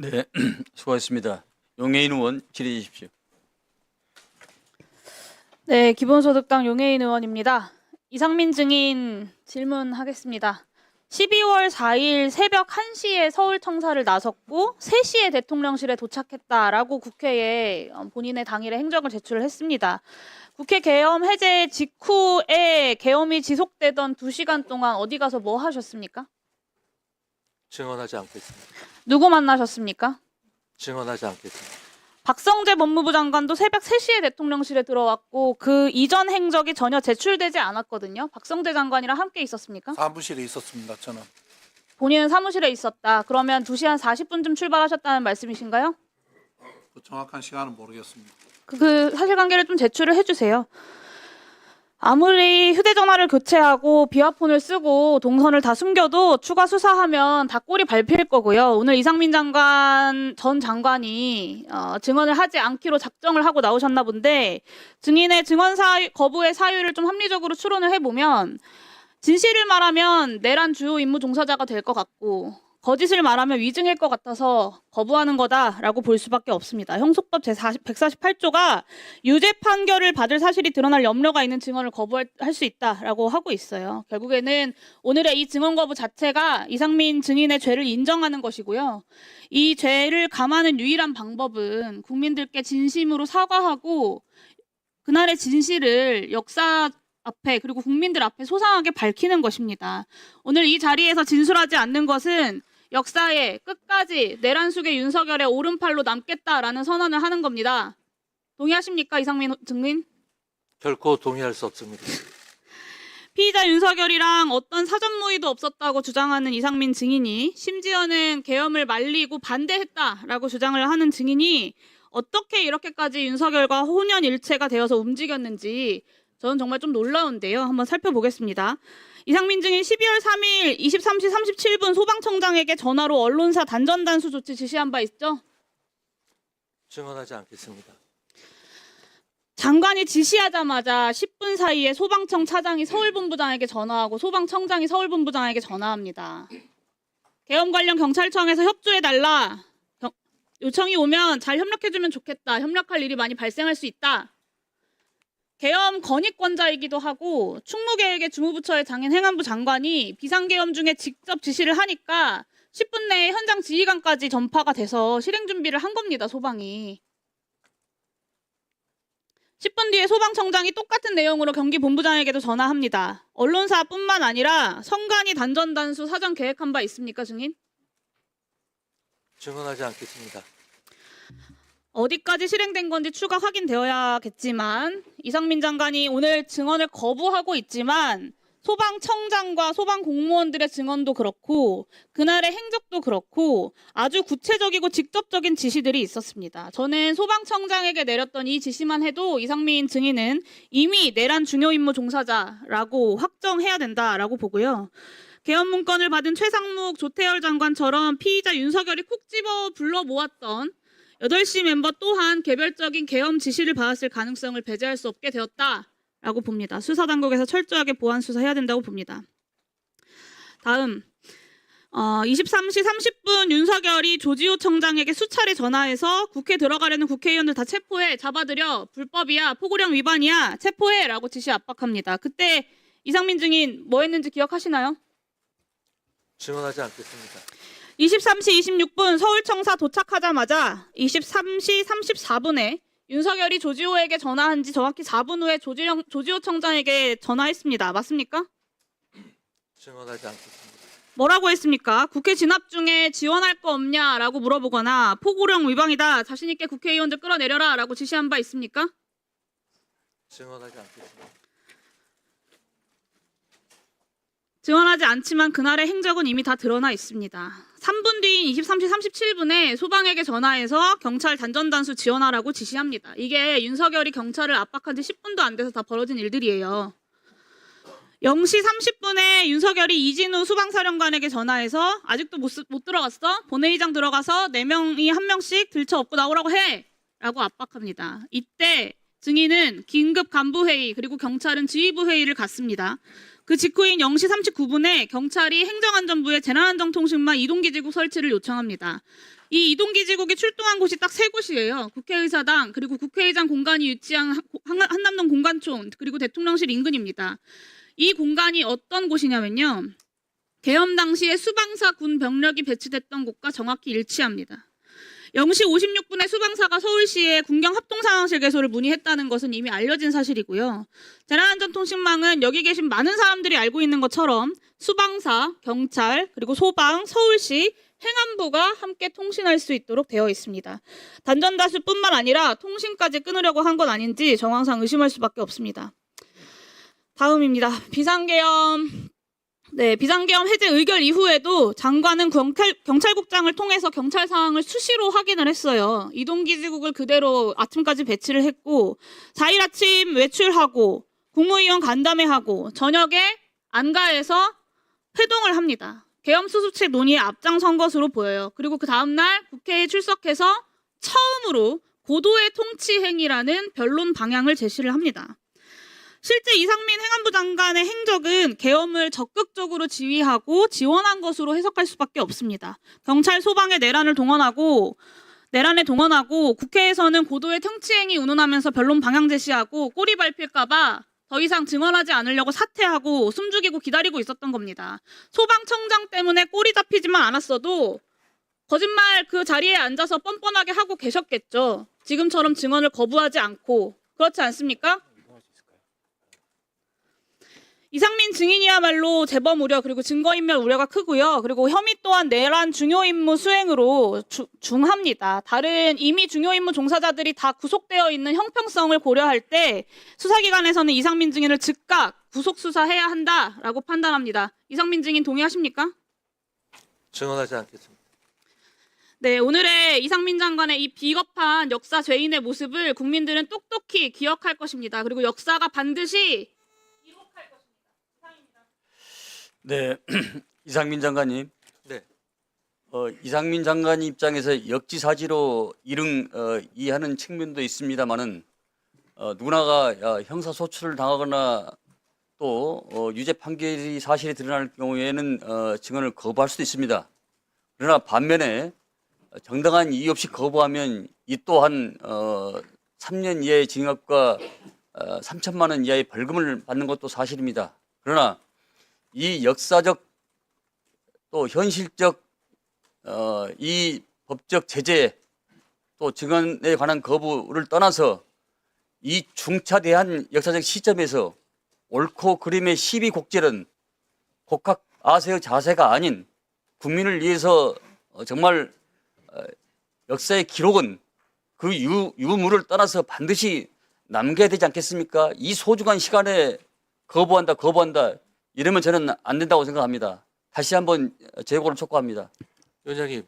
네, 수고하셨습니다. 용해인 의원 질의해 주십시오. 네, 기본소득당 용해인 의원입니다. 이상민 증인 질문하겠습니다. 12월 4일 새벽 1시에 서울 청사를 나섰고 3시에 대통령실에 도착했다라고 국회에 본인의 당일의 행적을 제출을 했습니다. 국회 계엄 해제 직후에 계엄이 지속되던 2시간 동안 어디 가서 뭐 하셨습니까? 증언하지 않겠습니다. 누구 만나셨습니까? 증언하지 않겠습니다. 박성재 법무부 장관도 새벽 3시에 대통령실에 들어왔고 그 이전 행적이 전혀 제출되지 않았거든요. 박성재 장관이랑 함께 있었습니까? 사무실에 있었습니다. 저는 본인은 사무실에 있었다. 그러면 2시 한 40분쯤 출발하셨다는 말씀이신가요? 그 정확한 시간은 모르겠습니다. 그 사실관계를 좀 제출을 해주세요. 아무리 휴대전화를 교체하고 비화폰을 쓰고 동선을 다 숨겨도 추가 수사하면 다 꼴이 밟힐 거고요. 오늘 이상민 전 장관이 증언을 하지 않기로 작정을 하고 나오셨나 본데 증인의 증언 거부의 사유를 좀 합리적으로 추론을 해보면 진실을 말하면 내란 주요 임무 종사자가 될 것 같고 거짓을 말하면 위증일 것 같아서 거부하는 거다라고 볼 수밖에 없습니다. 형소법 제148조가 유죄 판결을 받을 사실이 드러날 염려가 있는 증언을 거부할 수 있다라고 하고 있어요. 결국에는 오늘의 이 증언 거부 자체가 이상민 증인의 죄를 인정하는 것이고요. 이 죄를 감하는 유일한 방법은 국민들께 진심으로 사과하고 그날의 진실을 역사 앞에 그리고 국민들 앞에 소상하게 밝히는 것입니다. 오늘 이 자리에서 진술하지 않는 것은 역사에 끝까지 내란 속의 윤석열의 오른팔로 남겠다라는 선언을 하는 겁니다. 동의하십니까, 이상민 증인? 결코 동의할 수 없습니다. 피의자 윤석열이랑 어떤 사전 모의도 없었다고 주장하는 이상민 증인이 심지어는 계엄을 말리고 반대했다라고 주장을 하는 증인이 어떻게 이렇게까지 윤석열과 혼연일체가 되어서 움직였는지 저는 정말 좀 놀라운데요. 한번 살펴보겠습니다. 이상민 증인 12월 3일 23시 37분 소방청장에게 전화로 언론사 단전 단수 조치 지시한 바 있죠? 증언하지 않겠습니다. 장관이 지시하자마자 10분 사이에 소방청 차장이 서울본부장에게 전화하고 소방청장이 서울본부장에게 전화합니다. 계엄 관련 경찰청에서 협조해달라. 요청이 오면 잘 협력해주면 좋겠다. 협력할 일이 많이 발생할 수 있다. 계엄 건의권자이기도 하고 충무계획의 주무부처의 장인 행안부 장관이 비상계엄 중에 직접 지시를 하니까 10분 내에 현장 지휘관까지 전파가 돼서 실행 준비를 한 겁니다. 소방이. 10분 뒤에 소방청장이 똑같은 내용으로 경기본부장에게도 전화합니다. 언론사뿐만 아니라 선관위 단전단수 사전 계획한 바 있습니까, 증인? 증언하지 않겠습니다. 어디까지 실행된 건지 추가 확인되어야겠지만 이상민 장관이 오늘 증언을 거부하고 있지만 소방청장과 소방공무원들의 증언도 그렇고 그날의 행적도 그렇고 아주 구체적이고 직접적인 지시들이 있었습니다. 저는 소방청장에게 내렸던 이 지시만 해도 이상민 증인은 이미 내란 중요 임무 종사자라고 확정해야 된다라고 보고요. 계엄 문건을 받은 최상목, 조태열 장관처럼 피의자 윤석열이 콕 집어 불러 모았던 8시 멤버 또한 개별적인 계엄 지시를 받았을 가능성을 배제할 수 없게 되었다라고 봅니다. 수사당국에서 철저하게 보안 수사해야 된다고 봅니다. 다음 23시 30분 윤석열이 조지호 청장에게 수차례 전화해서 국회 들어가려는 국회의원들 다 체포해, 잡아들여, 불법이야, 포고령 위반이야, 체포해라고 지시 압박합니다. 그때 이상민 증인 뭐 했는지 기억하시나요? 증언하지 않겠습니다. 23시 26분 서울청사 도착하자마자 23시 34분에 윤석열이 조지호에게 전화한 지 정확히 4분 후에 조지호 청장에게 전화했습니다. 맞습니까? 증언하지 않겠습니다. 뭐라고 했습니까? 국회 진압 중에 지원할 거 없냐라고 물어보거나 포고령 위반이다. 자신 있게 국회의원들 끌어내려라 라고 지시한 바 있습니까? 증언하지 않겠습니다. 증언하지 않지만 그날의 행적은 이미 다 드러나 있습니다. 3분 뒤인 23시 37분에 소방에게 전화해서 경찰 단전단수 지원하라고 지시합니다. 이게 윤석열이 경찰을 압박한 지 10분도 안 돼서 다 벌어진 일들이에요. 0시 30분에 윤석열이 이진우 소방사령관에게 전화해서 아직도 못 들어갔어? 본회의장 들어가서 4명이 1명씩 들쳐업고 나오라고 해! 라고 압박합니다. 이때 증인은 긴급 간부회의 그리고 경찰은 지휘부 회의를 갖습니다. 그 직후인 0시 39분에 경찰이 행정안전부에 재난안전통신망 이동기지국 설치를 요청합니다. 이 이동기지국이 출동한 곳이 딱 3곳이에요. 국회의사당, 그리고 국회의장 공간이 위치한 한남동 공관촌, 그리고 대통령실 인근입니다. 이 공간이 어떤 곳이냐면요. 계엄 당시에 수방사 군 병력이 배치됐던 곳과 정확히 일치합니다. 0시 56분에 수방사가 서울시에 군경 합동상황실 개소를 문의했다는 것은 이미 알려진 사실이고요. 재난안전통신망은 여기 계신 많은 사람들이 알고 있는 것처럼 수방사, 경찰, 그리고 소방, 서울시, 행안부가 함께 통신할 수 있도록 되어 있습니다. 단전다수뿐만 아니라 통신까지 끊으려고 한 건 아닌지 정황상 의심할 수밖에 없습니다. 다음입니다. 비상계엄 해제 의결 이후에도 장관은 경찰국장을 통해서 경찰 상황을 수시로 확인을 했어요. 이동기지국을 그대로 아침까지 배치를 했고 4일 아침 외출하고 국무위원 간담회하고 저녁에 안가에서 회동을 합니다. 계엄 수습책 논의에 앞장선 것으로 보여요. 그리고 그 다음날 국회에 출석해서 처음으로 고도의 통치 행위라는 변론 방향을 제시를 합니다. 실제 이상민 행안부 장관의 행적은 계엄을 적극적으로 지휘하고 지원한 것으로 해석할 수밖에 없습니다. 경찰 소방의 내란에 동원하고 국회에서는 고도의 통치행위 운운하면서 변론 방향 제시하고 꼬리 밟힐까 봐 더 이상 증언하지 않으려고 사퇴하고 숨죽이고 기다리고 있었던 겁니다. 소방청장 때문에 꼬리 잡히지만 않았어도 거짓말 그 자리에 앉아서 뻔뻔하게 하고 계셨겠죠. 지금처럼 증언을 거부하지 않고. 그렇지 않습니까? 이상민 증인이야말로 재범 우려 그리고 증거인멸 우려가 크고요. 그리고 혐의 또한 내란 중요 임무 수행으로 중합니다. 다른 이미 중요 임무 종사자들이 다 구속되어 있는 형평성을 고려할 때 수사기관에서는 이상민 증인을 즉각 구속 수사해야 한다라고 판단합니다. 이상민 증인 동의하십니까? 증언하지 않겠습니다. 네, 오늘의 이상민 장관의 이 비겁한 역사 죄인의 모습을 국민들은 똑똑히 기억할 것입니다. 그리고 역사가 반드시 네, 이상민 장관님. 네. 이상민 장관 입장에서 역지사지로 이해하는 측면도 있습니다만은 누구나가 형사소출을 당하거나 또 유죄 판결이 사실이 드러날 경우에는 증언을 거부할 수도 있습니다. 그러나 반면에 정당한 이유 없이 거부하면 이 또한 3년 이하의 징역과 3천만 원 이하의 벌금을 받는 것도 사실입니다. 그러나 이 역사적 또 현실적 이 법적 제재 또 증언에 관한 거부를 떠나서 이 중차대한 역사적 시점에서 옳고 그름의 시비곡절은 곡학 아세의 자세가 아닌 국민을 위해서 정말 역사의 기록은 그 유물을 떠나서 반드시 남겨야 되지 않겠습니까? 이 소중한 시간에 거부한다 이러면 저는 안 된다고 생각합니다. 다시 한번 재고를 촉구합니다. 위원장님,